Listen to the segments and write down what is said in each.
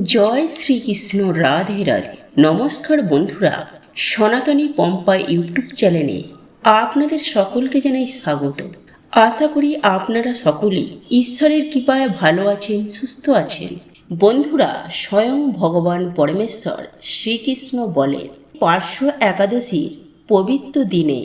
জয় শ্রীকৃষ্ণ, রাধে রাধে। নমস্কার বন্ধুরা, সনাতনী পম্পা ইউটিউব চ্যানেলে আপনাদের সকলকে জানাই স্বাগত। আশা করি আপনারা সকলেই ঈশ্বরের কৃপায় ভালো আছেন, সুস্থ আছেন। বন্ধুরা, স্বয়ং ভগবান পরমেশ্বর শ্রীকৃষ্ণ বলেন, পার্শ্ব একাদশীর পবিত্র দিনে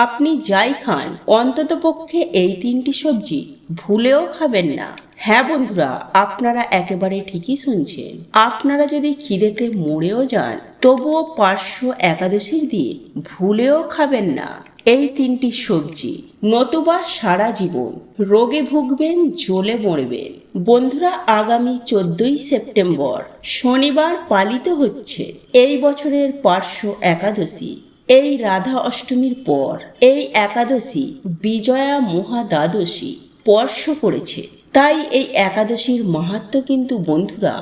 আপনি যাই খান অন্ততপক্ষে এই তিনটি সবজি ভুলেও খাবেন না। হ্যাঁ বন্ধুরা, আপনারা একেবারে ঠিকই শুনছেন। আপনারা যদি খিদেতে মরেও যান তবুও পার্শ্ব একাদশীর দিন ভুলেও খাবেন না এই তিনটি সবজি, নতুবা সারা জীবন রোগে ভুগবেন, জ্বলে মরবেন। বন্ধুরা, আগামী 14ই সেপ্টেম্বর শনিবার পালিত হচ্ছে এই বছরের পার্শ্ব একাদশী। এই রাধা অষ্টমীর পর এই একাদশী বিজয়া মহাদ্বাদশী স্পর্শ করেছে। তাই এই একাদশীর মাহাত্ম্য কিন্তু বন্ধুরা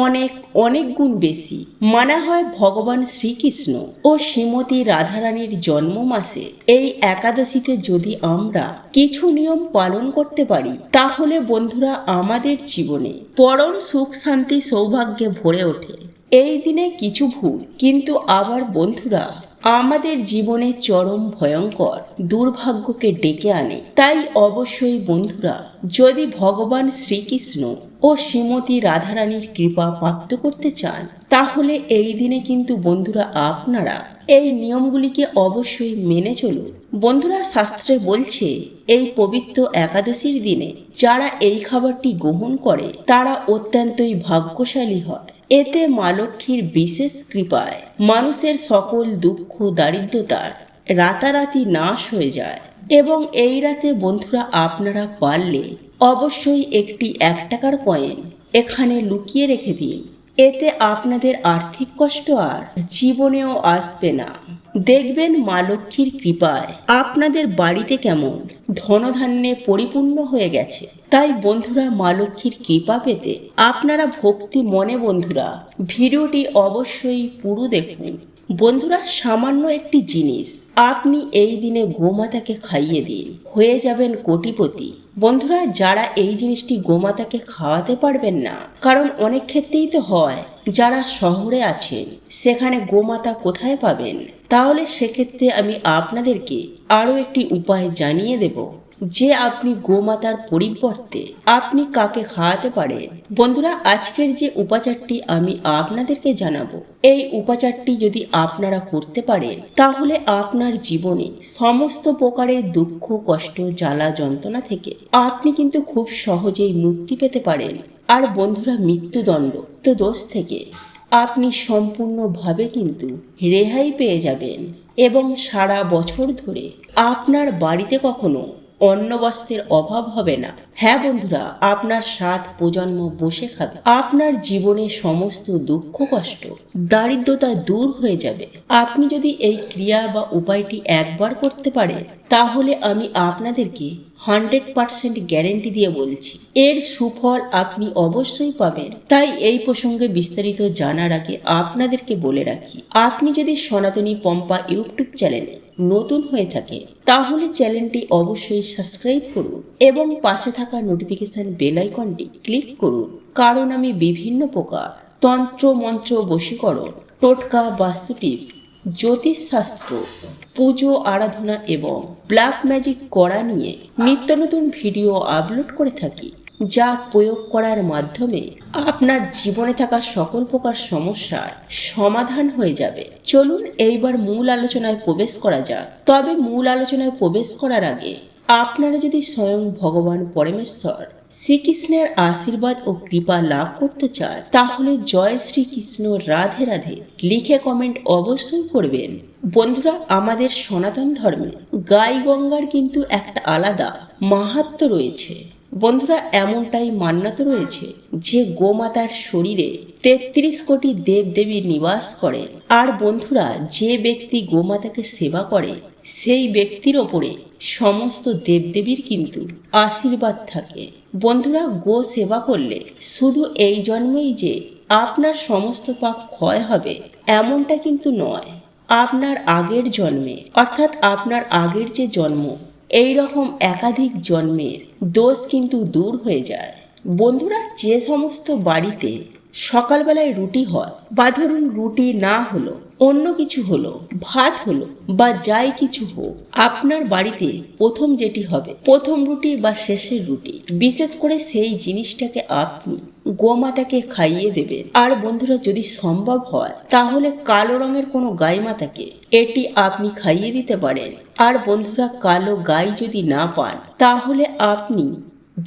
অনেক অনেক গুণ বেশি। মানা হয় ভগবান শ্রীকৃষ্ণ ও শ্রীমতী রাধারানীর জন্ম মাসে এই একাদশীতে যদি আমরা কিছু নিয়ম পালন করতে পারি, তাহলে বন্ধুরা আমাদের জীবনে পরম সুখ শান্তি সৌভাগ্যে ভরে ওঠে। এই দিনে কিছু ভুল কিন্তু আবার বন্ধুরা আমাদের জীবনে চরম ভয়ঙ্কর দুর্ভাগ্যকে ডেকে আনে। তাই অবশ্যই বন্ধুরা, যদি ভগবান শ্রীকৃষ্ণ ও শ্রীমতী রাধারানীর কৃপা প্রাপ্ত করতে চান, তাহলে এই দিনে কিন্তু বন্ধুরা আপনারা এই নিয়মগুলিকে অবশ্যই মেনে চলুন। বন্ধুরা, শাস্ত্রে বলছে এই পবিত্র একাদশীর দিনে যারা এই খাবারটি গ্রহণ করে তারা অত্যন্তই ভাগ্যশালী হয়। এতে মা লক্ষ্মীর বিশেষ কৃপায় মানুষের সকল দুঃখ দারিদ্রতার রাতারাতি নাশ হয়ে যায়। এবং এই রাতে বন্ধুরা আপনারা পারলে অবশ্যই একটি 1 টাকার কয়েন এখানে লুকিয়ে রেখে দিন। এতে আপনাদের আর্থিক কষ্ট আর জীবনেও আসবে না। দেখবেন মা লক্ষ্মীর কৃপায় আপনাদের বাড়িতে কেমন ধনধান্যে পরিপূর্ণ হয়ে গেছে। তাই বন্ধুরা, মা লক্ষ্মীর কৃপা পেতে আপনারা ভক্তি মনে বন্ধুরা ভিডিওটি অবশ্যই পুরো দেখুন। বন্ধুরা, সামান্য একটি জিনিস আপনি এই দিনে গোমাতাকে খাইয়ে দিন, হয়ে যাবেন কোটিপতি। বন্ধুরা, যারা এই জিনিসটি গোমাতাকে খাওয়াতে পারবেন না, কারণ অনেক ক্ষেত্রেই তো হয় যারা শহরে আছেন সেখানে গোমাতা কোথায় পাবেন, তাহলে সেক্ষেত্রে আমি আপনাদেরকে আরও একটি উপায় জানিয়ে দেব যে আপনি গোমাতার পরিবর্তে আপনি কাকে খাওয়াতে পারেন। বন্ধুরা, আজকের যে উপাচারটি আমি আপনাদেরকে জানাবো, এই উপাচারটি যদি আপনারা করতে পারেন তাহলে আপনার জীবনে সমস্ত প্রকারের দুঃখ কষ্ট জ্বালা যন্ত্রণা থেকে আপনি কিন্তু খুব সহজেই মুক্তি পেতে পারেন। আর বন্ধুরা, মৃত্যুদণ্ড তো দোষ থেকে আপনি সম্পূর্ণভাবে কিন্তু রেহাই পেয়ে যাবেন এবং সারা বছর ধরে আপনার বাড়িতে কখনো অন্ন বস্ত্রের অভাব হবে না। হ্যাঁ বন্ধুরা, আপনার 7 প্রজন্ম বসে খাবে। আপনার জীবনে সমস্ত দুঃখ কষ্ট দারিদ্রতা দূর হয়ে যাবে। আপনি যদি এই ক্রিয়া বা উপায়টি একবার করতে পারেন, তাহলে আমি আপনাদেরকে 100% গ্যারেন্টি দিয়ে বলছি এর সুফল আপনি অবশ্যই পাবেন। তাই এই প্রসঙ্গে বিস্তারিত জানার আগে আপনাদেরকে বলে রাখি, আপনি যদি সনাতনী পম্পা ইউটিউব চ্যানেলে নতুন হয়ে থাকে তাহলে চ্যানেলটি অবশ্যই সাবস্ক্রাইব করুন এবং পাশে থাকা নোটিফিকেশন বেল আইকনটি ক্লিক করুন। কারণ আমি বিভিন্ন প্রকার তন্ত্র মন্ত্র বশীকরণ, টোটকা, বাস্তু টিপস, জ্যোতিষশাস্ত্র, পুজো আরাধনা এবং ব্ল্যাক ম্যাজিক করা নিয়ে নিত্য নতুন ভিডিও আপলোড করে থাকি, যা প্রয়োগ করার মাধ্যমে আপনার জীবনে থাকা সকল প্রকার সমস্যার সমাধান হয়ে যাবে। চলুন এইবার মূল আলোচনায় প্রবেশ করা যাক। তবে মূল আলোচনায় প্রবেশ করার আগে আপনারা যদি স্বয়ং ভগবান পরমেশ্বর শ্রীকৃষ্ণের আশীর্বাদ ও কৃপা লাভ করতে চান, তাহলে জয় শ্রীকৃষ্ণ, রাধে রাধে লিখে কমেন্ট অবশ্যই করবেন। বন্ধুরা, আমাদের সনাতন ধর্মে গাই গঙ্গার কিন্তু একটা আলাদা মাহাত্ম্য রয়েছে। বন্ধুরা, এমনটাই মান্যতা রয়েছে যে গোমাতার শরীরে 33 কোটি দেবদেবী নিবাস করে। আর বন্ধুরা, যে ব্যক্তি গোমাতাকে সেবা করে সেই ব্যক্তির ওপরে সমস্ত দেবদেবীর কিন্তু আশীর্বাদ থাকে। বন্ধুরা, গো সেবা করলে শুধু এই জন্মেই যে আপনার সমস্ত পাপ ক্ষয় হবে এমনটা কিন্তু নয়, আপনার আগের জন্মে অর্থাৎ আপনার আগের যে জন্ম এই রকম একাধিক জন্মের দোষ কিন্তু দূর হয়ে যায়। বন্ধুরা, যে সমস্ত বাড়িতে সকালবেলায় রুটি হয় বা ধরুন রুটি না হলো অন্য কিছু হলো, ভাত হলো বা যাই কিছু হোক, আপনার বাড়িতে প্রথম যেটি হবে প্রথম রুটি বা শেষের রুটি, বিশেষ করে সেই জিনিসটাকে আপনি গোমাতাকে খাইয়ে দেবেন। আর বন্ধুরা যদি সম্ভব হয় তাহলে কালো রঙের কোনো গাই মাতাকে এটি আপনি খাইয়ে দিতে পারেন। আর বন্ধুরা কালো গাই যদি না পান তাহলে আপনি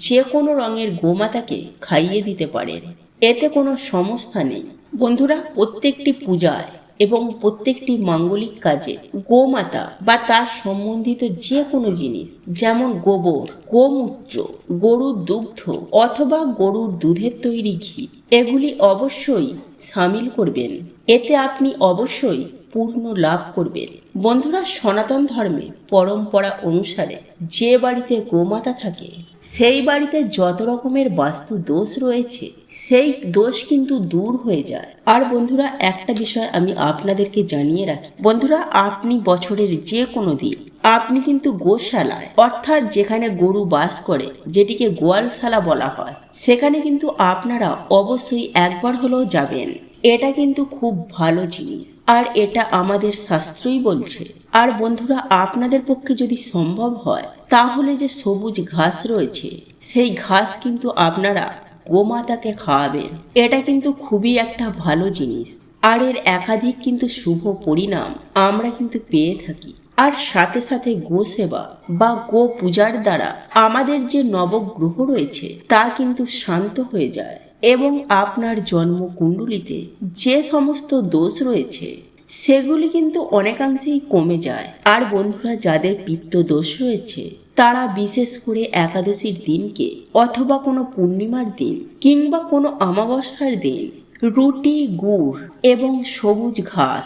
যে কোনো রঙের গোমাতাকে খাইয়ে দিতে পারেন, এতে কোনো সমস্যা নেই। বন্ধুরা প্রত্যেকটি পূজায় এবং প্রত্যেকটি মাঙ্গলিক কাজে গোমাতা বা তার সম্বন্ধিত যে কোনো জিনিস, যেমন গোবর, গোমূত্র, গরুর দুগ্ধ অথবা গরুর দুধের তৈরি ঘি, এগুলি অবশ্যই সামিল করবেন। এতে আপনি অবশ্যই পূর্ণ লাভ করবেন। বন্ধুরা সনাতন ধর্মে পরম্পরা অনুসারে যে বাড়িতে গোমাতা থাকে সেই বাড়িতে যত রকমের বাস্তু দোষ রয়েছে সেই দোষ কিন্তু দূর হয়ে যায়। আর বন্ধুরা একটা বিষয় আমি আপনাদেরকে জানিয়ে রাখি, বন্ধুরা আপনি বছরের যে কোনো দিন আপনি কিন্তু গোশালায়, অর্থাৎ যেখানে গরু বাস করে, যেটিকে গোয়ালশালা বলা হয়, সেখানে কিন্তু আপনারা অবশ্যই একবার হলেও যাবেন। এটা কিন্তু খুব ভালো জিনিস আর এটা আমাদের শাস্ত্রই বলছে। আর বন্ধুরা আপনাদের পক্ষে যদি সম্ভব হয় তাহলে যে সবুজ ঘাস রয়েছে সেই ঘাস কিন্তু আপনারা গোমাতাকে খাওয়াবেন। এটা কিন্তু খুবই একটা ভালো জিনিস আর এর একাধিক কিন্তু শুভ পরিণাম আমরা কিন্তু পেয়ে থাকি। আর সাথে সাথে গো সেবা বা গো পূজার দ্বারা আমাদের যে নবগ্রহ রয়েছে তা কিন্তু শান্ত হয়ে যায় এবং আপনার জন্মকুণ্ডলিতে যে সমস্ত দোষ রয়েছে সেগুলি কিন্তু অনেকাংশেই কমে যায়। আর বন্ধুরা যাদের পিত্ত দোষ রয়েছে তারা বিশেষ করে একাদশীর দিনকে অথবা কোনো পূর্ণিমার দিন কিংবা কোনো অমাবস্যার দিন রুটি, গুড় এবং সবুজ ঘাস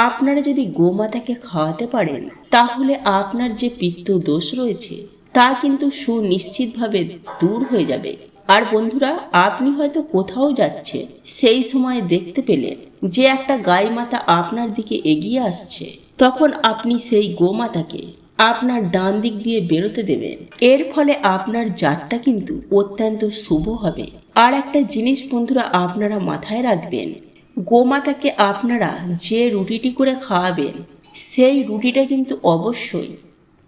আপনারা যদি গোমাতাকে খাওয়াতে পারেন তাহলে আপনার যে পিত্ত দোষ রয়েছে তা কিন্তু সুনিশ্চিতভাবে দূর হয়ে যাবে। আর বন্ধুরা আপনি হয়তো কোথাও যাচ্ছেন, সেই সময় দেখতে পেলেন যে একটা গাই মাতা আপনার দিকে এগিয়ে আসছে, তখন আপনি সেই গোমাতাকে আপনার ডান দিক দিয়ে বেরোতে দেবেন। এর ফলে আপনার যাত্রা কিন্তু অত্যন্ত শুভ হবে। আর একটা জিনিস বন্ধুরা আপনারা মাথায় রাখবেন, গোমাতাকে আপনারা যে রুটিটি করে খাওয়াবেন সেই রুটিটা কিন্তু অবশ্যই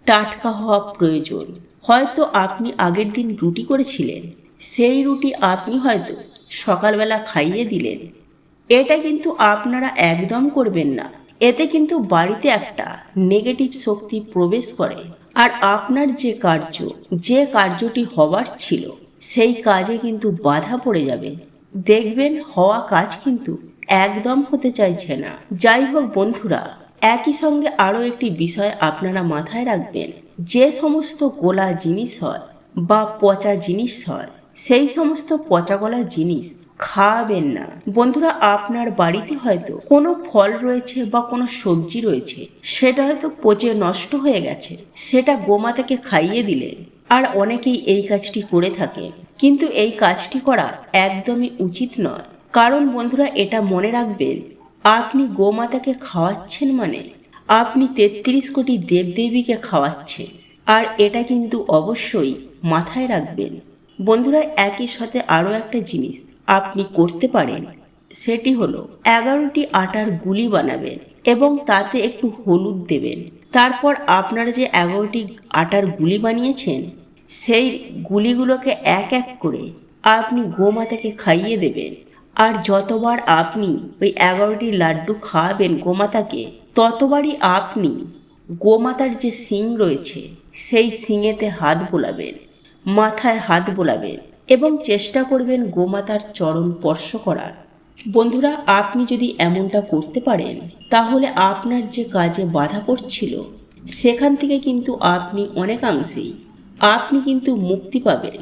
টাটকা হওয়া প্রয়োজন। হয়তো আপনি আগের দিন রুটি করেছিলেন, সেই রুটি আপনি হয়তো সকালবেলা খাইয়ে দিলেন, এটা কিন্তু আপনারা একদম করবেন না। এতে কিন্তু বাড়িতে একটা নেগেটিভ শক্তি প্রবেশ করে আর আপনার যে কার্যটি হবার ছিল সেই কাজে কিন্তু বাধা পড়ে যাবে। দেখবেন হওয়া কাজ কিন্তু একদম হতে চাইছে না। যাই হোক বন্ধুরা, একই সঙ্গে আরও একটি বিষয় আপনারা মাথায় রাখবেন, যে সমস্ত গোলা জিনিস হয় বা পচা জিনিস হয় সেই সমস্ত পচা গলা জিনিস খাওয়াবেন না। বন্ধুরা আপনার বাড়িতে হয়তো কোনো ফল রয়েছে বা কোনো সবজি রয়েছে, সেটা হয়তো পচে নষ্ট হয়ে গেছে, সেটা গোমাতাকে খাইয়ে দিলেন। আর অনেকেই এই কাজটি করে থাকে, কিন্তু এই কাজটি করা একদমই উচিত নয়। কারণ বন্ধুরা এটা মনে রাখবেন, আপনি গোমাতাকে খাওয়াচ্ছেন মানে আপনি 33 কোটি দেবদেবীকে খাওয়াচ্ছেন। আর এটা কিন্তু অবশ্যই মাথায় রাখবেন। বন্ধুরা একই সাথে আরও একটা জিনিস আপনি করতে পারেন, সেটি হলো 11টি আটার গুলি বানাবেন এবং তাতে একটু হলুদ দেবেন। তারপর আপনারা যে 11টি আটার গুলি বানিয়েছেন সেই গুলিগুলোকে এক এক করে আপনি গোমাতাকে খাইয়ে দেবেন। আর যতবার আপনি ওই 11টি লাড্ডু খাওয়াবেন গোমাতাকে, ততবারই আপনি গোমাতার যে শিং রয়েছে সেই শিঙেতে হাত বোলাবেন, মাথায় হাত বোলাবেন এবং চেষ্টা করবেন গোমাতার চরণ স্পর্শ করার। বন্ধুরা আপনি যদি এমনটা করতে পারেন তাহলে আপনার যে কাজে বাধা পড়ছিল সেখান থেকে কিন্তু আপনি অনেকাংশেই আপনি কিন্তু মুক্তি পাবেন।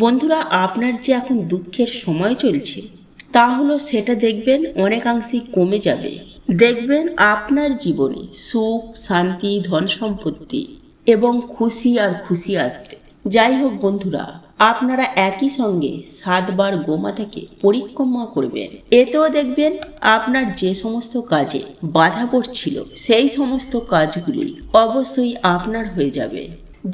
বন্ধুরা আপনার যে এখন দুঃখের সময় চলছে তা হলো সেটা দেখবেন অনেকাংশেই কমে যাবে। দেখবেন আপনার জীবনে সুখ, শান্তি, ধন সম্পত্তি এবং খুশি আর খুশি আসবে। যাই হোক বন্ধুরা, আপনারা একই সঙ্গে 7 বার গোমাতাকে পরিক্রমা করবেন। এতেও দেখবেন আপনার যে সমস্ত কাজে বাধা পড়ছিল সেই সমস্ত কাজগুলি অবশ্যই আপনার হয়ে যাবে।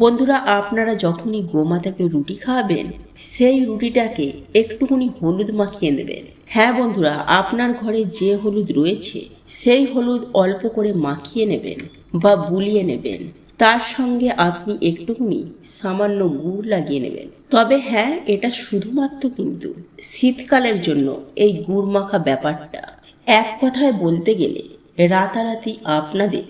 বন্ধুরা, আপনারা যখনই গোমাতাকে রুটি খাওয়াবেন, সেই রুটিটাকে একটুখানি হলুদ মাখিয়ে নেবেন। হ্যাঁ বন্ধুরা, আপনার ঘরে যে হলুদ রয়েছে সেই হলুদ অল্প করে মাখিয়ে নেবেন বা বুলিয়ে নেবেন। তার সঙ্গে আপনি একটুখানি সামান্য গুড় লাগিয়ে নেবেন। তবে হ্যাঁ, এটা শুধুমাত্র কিন্তু শীতকালের জন্য এই গুড় মাখা ব্যাপারটা। এক কথায় বলতে গেলে রাতারাতি আপনাদের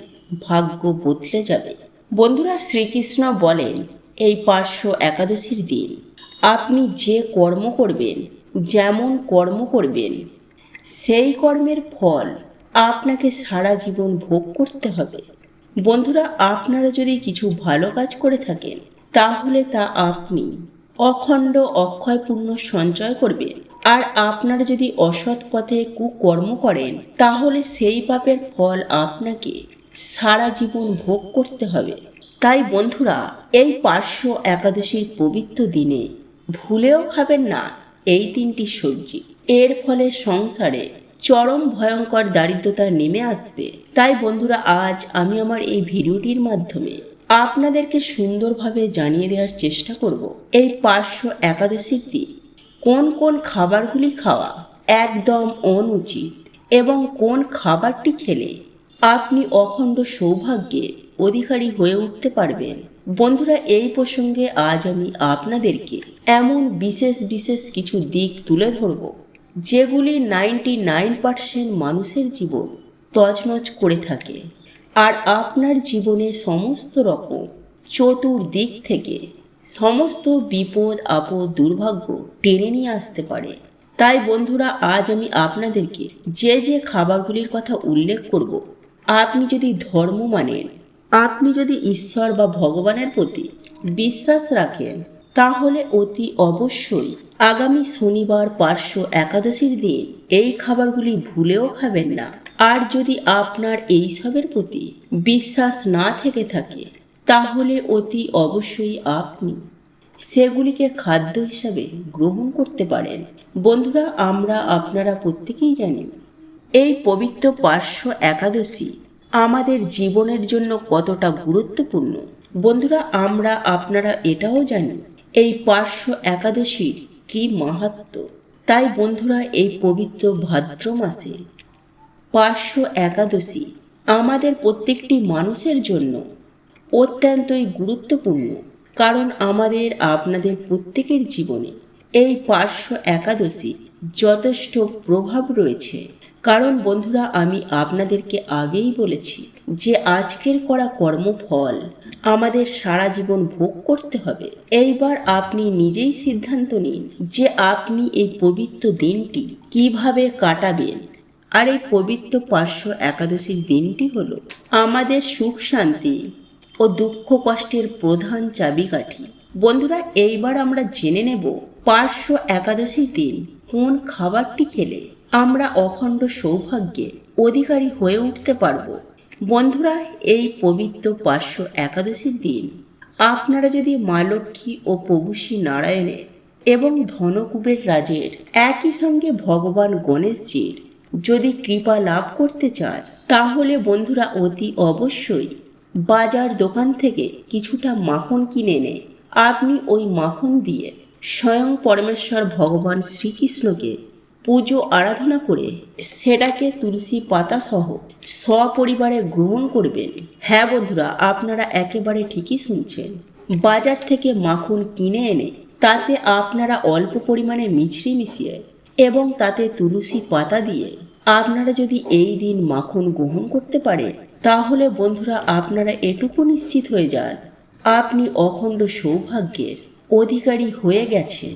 ভাগ্য বদলে যাবে। বন্ধুরা, শ্রীকৃষ্ণ বলেন এই পার্শ্ব একাদশীর দিন আপনি যে কর্ম করবেন, যেমন কর্ম করবেন, সেই কর্মের ফল আপনাকে সারা জীবন ভোগ করতে হবে। বন্ধুরা, আপনারা যদি কিছু ভালো কাজ করে থাকেন তাহলে তা আপনি অখণ্ড অক্ষয় পুণ্য সঞ্চয় করবেন। আর আপনারা যদি অসৎ পথে কুকর্ম করেন তাহলে সেই পাপের ফল আপনাকে সারা জীবন ভোগ করতে হবে। তাই বন্ধুরা, এই পার্শ্ব একাদশীর পবিত্র দিনে ভুলেও খাবেন না এই তিনটি সবজি। এর ফলে সংসারে চরম ভয়ঙ্কর দারিদ্রতা নেমে আসবে। তাই বন্ধুরা, আজ আমি আমার এই ভিডিওটির মাধ্যমে আপনাদেরকে সুন্দরভাবে জানিয়ে দেওয়ার চেষ্টা করব এই পার্শ্ব একাদশীর দিন কোন কোন খাবারগুলি খাওয়া একদম অনুচিত এবং কোন খাবারটি খেলে আপনি অখণ্ড সৌভাগ্যের অধিকারী হয়ে উঠতে পারবেন। বন্ধুরা, এই প্রসঙ্গে আজ আমি আপনাদেরকে এমন বিশেষ বিশেষ কিছু দিক তুলে ধরব যেগুলি 99% মানুষের জীবন তছনছ করে থাকে আর আপনার জীবনের সমস্ত রকম চতুর্দিক থেকে সমস্ত বিপদ আপদ দুর্ভাগ্য টেনে নিয়ে আসতে পারে। তাই বন্ধুরা, আজ আমি আপনাদেরকে যে যে খাবারগুলির কথা উল্লেখ করব, আপনি যদি ধর্ম মানেন, আপনি যদি ঈশ্বর বা ভগবানের প্রতি বিশ্বাস রাখেন, তাহলে অতি অবশ্যই আগামী শনিবার পার্শ্ব একাদশীর দিন এই খাবারগুলি ভুলেও খাবেন না। আর যদি আপনার এইসবের প্রতি বিশ্বাস না থেকে থাকে তাহলে অতি অবশ্যই আপনি সেগুলিকে খাদ্য হিসাবে গ্রহণ করতে পারেন। বন্ধুরা, আপনারা প্রত্যেকেই জানেন এই পবিত্র পার্শ্ব একাদশী আমাদের জীবনের জন্য কতটা গুরুত্বপূর্ণ। বন্ধুরা, আপনারা এটাও জানি এই পার্শ্ব একাদশীর কি মাহাত্ম্য। তাই বন্ধুরা, এই পবিত্র ভাদ্র মাসে পার্শ্ব একাদশী আমাদের প্রত্যেকটি মানুষের জন্য অত্যন্তই গুরুত্বপূর্ণ। কারণ আপনাদের প্রত্যেকের জীবনে এই পার্শ্ব একাদশী যথেষ্ট প্রভাব রয়েছে। কারণ বন্ধুরা, আমি আপনাদেরকে আগেই বলেছি যে আজকের করা কর্মফল আমাদের সারা জীবন ভোগ করতে হবে। এইবার আপনি নিজেই সিদ্ধান্ত নিন যে আপনি এই পবিত্র দিনটি কিভাবে কাটাবেন। আর এই পবিত্র পার্শ্ব একাদশীর দিনটি হলো আমাদের সুখ শান্তি ও দুঃখ কষ্টের প্রধান চাবিকাঠি। বন্ধুরা, এইবার আমরা জেনে নেব পার্শ্ব একাদশীর দিন কোন খাবারটি খেলে আমরা অখণ্ড সৌভাগ্যের অধিকারী হয়ে উঠতে পারব। বন্ধুরা, এই পবিত্র পার্শ্ব একাদশীর দিন আপনারা যদি মা লক্ষ্মী ও প্রভু শ্রী নারায়ণের এবং ধনকুবের রাজের একই সঙ্গে ভগবান গণেশজির যদি কৃপা লাভ করতে চান তাহলে বন্ধুরা অতি অবশ্যই বাজার দোকান থেকে কিছুটা মাখন কিনে এনে আপনি ওই মাখন দিয়ে স্বয়ং পরমেশ্বর ভগবান শ্রীকৃষ্ণকে পুজো আরাধনা করে সেটাকে তুলসী পাতা সহ সপরিবারে গ্রহণ করবেন। হ্যাঁ বন্ধুরা, আপনারা একেবারে ঠিকই শুনছেন। বাজার থেকে মাখন কিনে এনে তাতে আপনারা অল্প পরিমাণে মিছরি মিশিয়ে এবং তাতে তুলসী পাতা দিয়ে আপনারা যদি এই দিন মাখন গ্রহণ করতে পারেন তাহলে বন্ধুরা আপনারা এটুকু নিশ্চিত হয়ে যান আপনি অখণ্ড সৌভাগ্যের অধিকারী হয়ে গেছেন।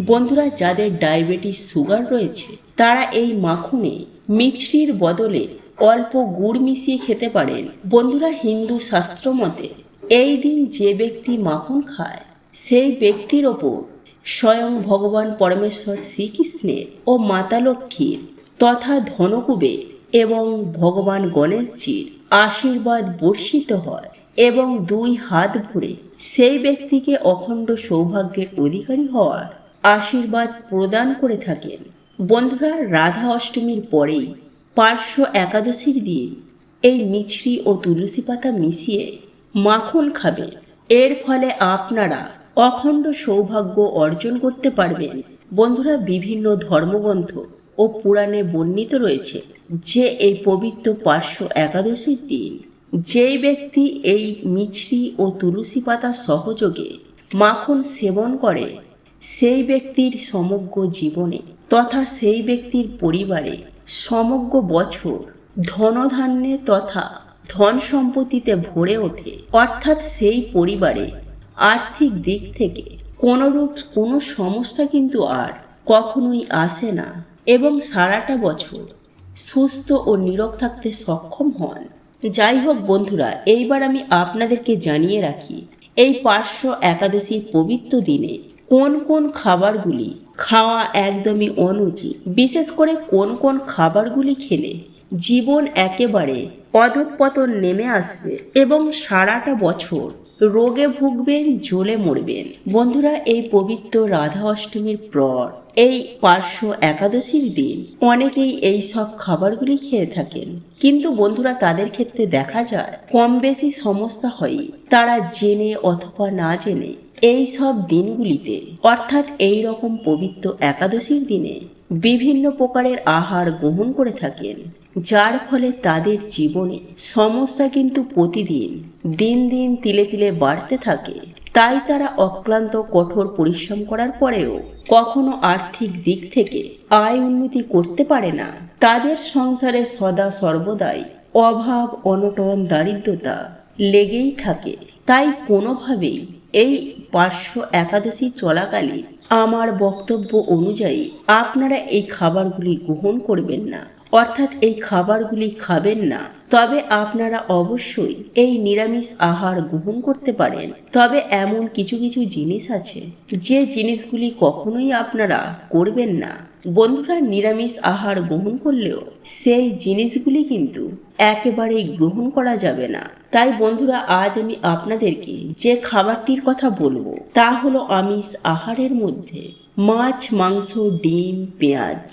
বন্ধুরা, যাদের ডায়াবেটিস সুগার রয়েছে তারা এই মাখনে মিছরির বদলে অল্প গুড় মিশিয়ে খেতে পারেন। বন্ধুরা, হিন্দু শাস্ত্র মতে এই দিন যে ব্যক্তি মাখন খায় সেই ব্যক্তির ওপর স্বয়ং ভগবান পরমেশ্বর শ্রীকৃষ্ণের ও মাতা লক্ষ্মীর তথা ধনকুবের এবং ভগবান গণেশজির আশীর্বাদ বর্ষিত হয় এবং দুই হাত ভরে সেই ব্যক্তিকে অখণ্ড সৌভাগ্যের অধিকারী হওয়ার আশীর্বাদ প্রদান করে থাকেন। বন্ধুরা, রাধা অষ্টমীর পরেই পার্শ্ব একাদশীর দিন এই মিছরি ও তুলসী পাতা মিশিয়ে মাখন খাবেন। এর ফলে আপনারা অখণ্ড সৌভাগ্য অর্জন করতে পারবেন। বন্ধুরা, বিভিন্ন ধর্মগ্রন্থ ও পুরাণে বর্ণিত রয়েছে যে এই পবিত্র পার্শ্ব একাদশীর দিন যেই ব্যক্তি এই মিছরি ও তুলসী পাতা সহযোগে মাখন সেবন করে সেই ব্যক্তির সমগ্র জীবনে তথা সেই ব্যক্তির পরিবারে সমগ্র বছর ধনধান্যে তথা ধন সম্পত্তিতে ভরে ওঠে। অর্থাৎ সেই পরিবারে আর্থিক দিক থেকে কোনোরূপ কোনো সমস্যা কিন্তু আর কখনোই আসে না এবং সারাটা বছর সুস্থ ও নীরোগ থাকতে সক্ষম হন। যাই হোক বন্ধুরা, এইবার আমি আপনাদেরকে জানিয়ে রাখি এই পার্শ্ব একাদশীর পবিত্র দিনে কোন কোন খাবারগুলি খাওয়া একদমই অনুচিত, বিশেষ করে কোন কোন খাবারগুলি খেলে জীবন একেবারে অধঃপতন নেমে আসবে এবং সারাটা বছর রোগে ভুগবেন, জ্বলে মরবেন। বন্ধুরা, এই পবিত্র রাধা অষ্টমীর পর এই পার্শ্ব একাদশীর দিন অনেকেই এই সব খাবারগুলি খেয়ে থাকেন, কিন্তু বন্ধুরা তাদের ক্ষেত্রে দেখা যায় কম বেশি সমস্যা হয় তারা জেনে অথবা না জেনে এই সব দিনগুলিতে অর্থাৎ এই রকম পবিত্র একাদশীর দিনে বিভিন্ন প্রকারের আহার গ্রহণ করে থাকেন, যার ফলে তাদের জীবনে সমস্যা কিন্তু প্রতিদিন দিন দিন তিলে তিলে বাড়তে থাকে। তাই তারা অক্লান্ত কঠোর পরিশ্রম করার পরেও কখনো আর্থিক দিক থেকে আয় উন্নতি করতে পারে না। তাদের সংসারে সদা সর্বদাই অভাব, অনটন, দারিদ্রতা লেগেই থাকে। তাই কোনোভাবেই এই পার্শ্ব একাদশী চলাকালীন আমার বক্তব্য অনুযায়ী আপনারা এই খাবারগুলি গ্রহণ করবেন না, অর্থাৎ এই খাবারগুলি খাবেন না। তবে আপনারা অবশ্যই এই নিরামিষ আহার গ্রহণ করতে পারেন। তবে এমন কিছু কিছু জিনিস আছে যে জিনিসগুলি কখনোই আপনারা করবেন না। বন্ধুরা, নিরামিষ আহার গ্রহণ করলেও সেই জিনিসগুলি কিন্তু একেবারেই গ্রহণ করা যাবে না। তাই বন্ধুরা, আজ আমি আপনাদেরকে যে খাবারটির কথা বলবো তা হলো আমিষ আহারের মধ্যে মাছ, মাংস, ডিম, পেঁয়াজ।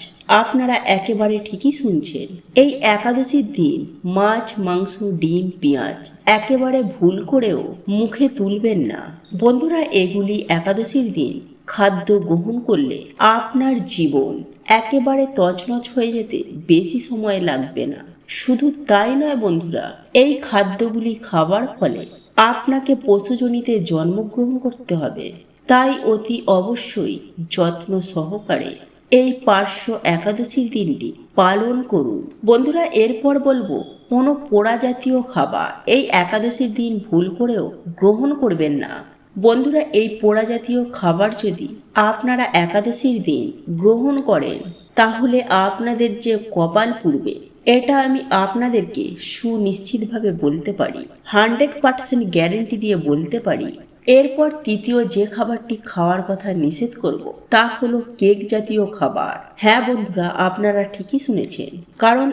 আপনারা একেবারে ঠিকই শুনছেন, এই একাদশীর দিন মাছ, মাংস, ডিম, পেঁয়াজ একেবারে ভুল করেও মুখে তুলবেন না। বন্ধুরা, এগুলি একাদশীর দিন খাদ্য গ্রহণ করলে আপনার জীবন একেবারে তছনছ হয়ে যেতে বেশি সময় লাগবে না। শুধু তাই নয় বন্ধুরা, এই খাদ্যগুলি খাবার ফলে আপনাকে পশুজনিতে জন্মগ্রহণ করতে হবে। তাই অতি অবশ্যই যত্ন সহকারে এই পার্শ্ব একাদশীর দিনটি পালন করুন। বন্ধুরা, এরপর বলবো কোনো পোড়া জাতীয় খাবার এই একাদশীর দিন ভুল করেও গ্রহণ করবেন না। বন্ধুরা, এই পোড়া জাতীয় খাবার যদি আপনারা একাদশীর দিন গ্রহণ করেন তাহলে আপনাদের যে কপাল পুড়বে এটা আমি আপনাদেরকে সুনিশ্চিতভাবে বলতে পারি, 100% গ্যারেন্টি দিয়ে বলতে পারি। এরপর তৃতীয় যে খাবারটি খাওয়ার কথা নিষেধ করব তা হলো কেক জাতীয় খাবার। হ্যাঁ বন্ধুরা, আপনারা ঠিকই শুনেছেন, কারণ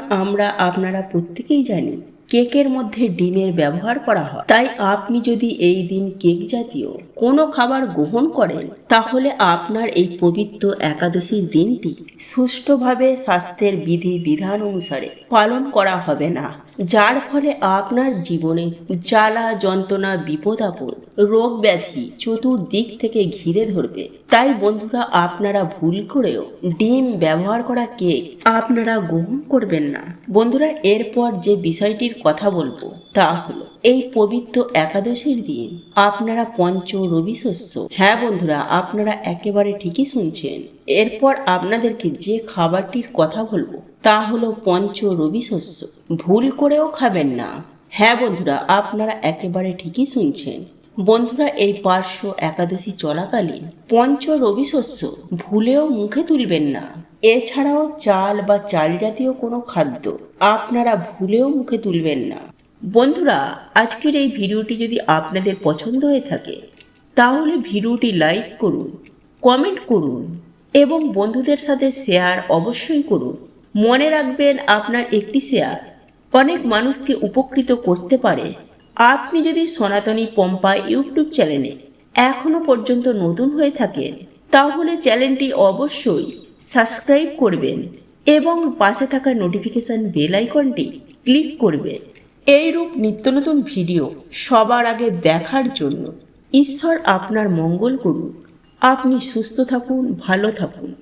আপনারা প্রত্যেকেই জানি কেকের মধ্যে ডিমের ব্যবহার করা হয়। তাই আপনি যদি এই দিন কেক জাতীয় কোনো খাবার গ্রহণ করেন তাহলে আপনার এই পবিত্র একাদশীর দিনটি সুষ্ঠুভাবে স্বাস্থ্যের বিধি বিধান অনুসারে পালন করা হবে না, যার ফলে আপনার জীবনে জ্বালা যন্ত্রণা, বিপদ আপদ, রোগ ব্যাধি চতুর্দিক থেকে ঘিরে ধরবে। তাই বন্ধুরা, আপনারা ভুল করেও ডিম ব্যবহার করা কেক আপনারা গ্রহণ করবেন না। বন্ধুরা, এরপর যে বিষয়টির কথা বলবো তা হলো এই পবিত্র একাদশীর দিন আপনারা পঞ্চ রবি শস্য, হ্যাঁ বন্ধুরা, আপনারা একেবারে ঠিকই শুনছেন, এরপর আপনাদেরকে যে খাবারটির কথা বলবো তা হলো পঞ্চ রবি শস্য ভুল করেও খাবেন না। হ্যাঁ বন্ধুরা, আপনারা একেবারে ঠিকই শুনছেন। বন্ধুরা, এই পার্শ্ব একাদশী চলাকালীন পঞ্চ রবি শস্য ভুলেও মুখে তুলবেন না। এছাড়াও চাল বা চাল জাতীয় কোনো খাদ্য আপনারা ভুলেও মুখে তুলবেন না। বন্ধুরা, আজকের এই ভিডিওটি যদি আপনাদের পছন্দ হয়ে থাকে তাহলে ভিডিওটি লাইক করুন, কমেন্ট করুন এবং বন্ধুদের সাথে শেয়ার অবশ্যই করুন। মনে রাখবেন, আপনার একটি শেয়ার অনেক মানুষকে উপকৃত করতে পারে। আপনি যদি সনাতনী পম্পা ইউটিউব চ্যানেলে এখনো পর্যন্ত নতুন হয়ে থাকেন তাহলে চ্যানেলটি অবশ্যই সাবস্ক্রাইব করবেন এবং পাশে থাকা নোটিফিকেশন বেল আইকনটি ক্লিক করবেন। এইরূপ নিত্য নতুন ভিডিও সবার আগে দেখার জন্য ঈশ্বর আপনার মঙ্গল করুক। আপনি সুস্থ থাকুন, ভালো থাকুন।